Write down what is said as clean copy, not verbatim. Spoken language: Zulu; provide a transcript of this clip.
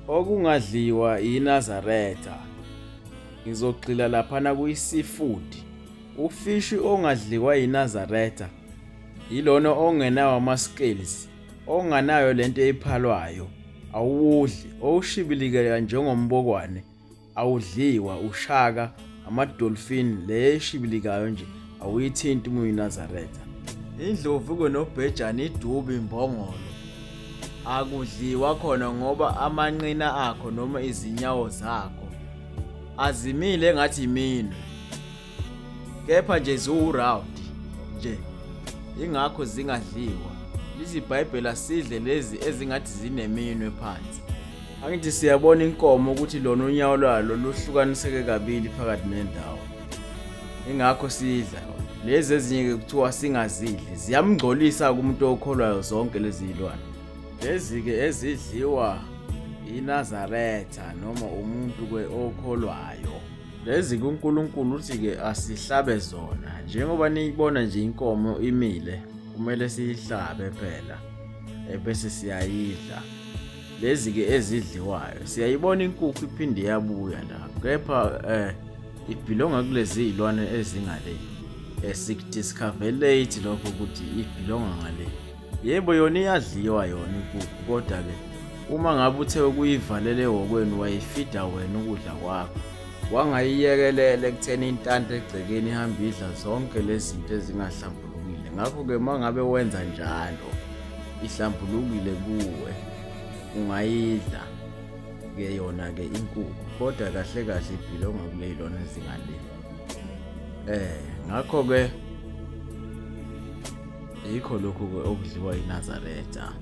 Okungadliwa iNazaretha. Ngizogxila laphana kuyi-seafood. Ufishi ongadliwa iNazaretha ilona ongenawo ama-scales, onganayo lento ephalwayo, awudli. Owushibilikela njengombokwane awudliwa, ushaka, ama-dolphin, le eshibilikayo nje awuyithinti uma uyiNazaretha. Indlovu-ke nobhejane, idubi, imbongolo akudliwa khona ngoba amanqina akho noma izinyawo zakho azimile engathi iminwe, kepha nje ziwu-round nje, ingakho zingadliwa. Lithi iBhayibheli asidle lezi ezingathi zineminwe phansi. Angithi siyabona inkomo ukuthi lona unyawo lwalo luhlukaniseke kabili phakathi nendawo, ingakho sidla. Lezi ezinye-ke kuthiwa singazidli, ziyamngcolisa kumuntu okholwayo zonke lezi zilwane. Lezi-ke ezidliwa iNazaretha noma umuntu-ke okholwayo. Lezi kuNkulunkulu uthi-ke asihlabe zona. Njengoba niyibona nje inkomo imile, kumele siyihlabe phela bese siyayidla. Lezi-ke ezidliwayo siyayibona inkukhu iphinde yabuya la, kepha ibhilonga kulezi zilwane ezingale. Sikudiscover-late lokho ukuthi ibhilonga ngale. Yebo, yona iyadliwa yona inkukhu, kodwa-ke uma ngabe uthe ukuyivalela ehhokweni wayifida wena ukudla kwakho, wangayiyekelele ekutheni intanta egcekeni ihambe idla zonke lezi zinto ezingahlambulukile. Ngakho-ke uma ngabe wenza njalo, ihlambulukile kuwe, ungayidla-ke yona-ke inkukhu, kodwa kahle kahle ibhilonga kule yilona ezingale. Ngakho-ke yikho lokhu-ke okudliwa iNazaretha.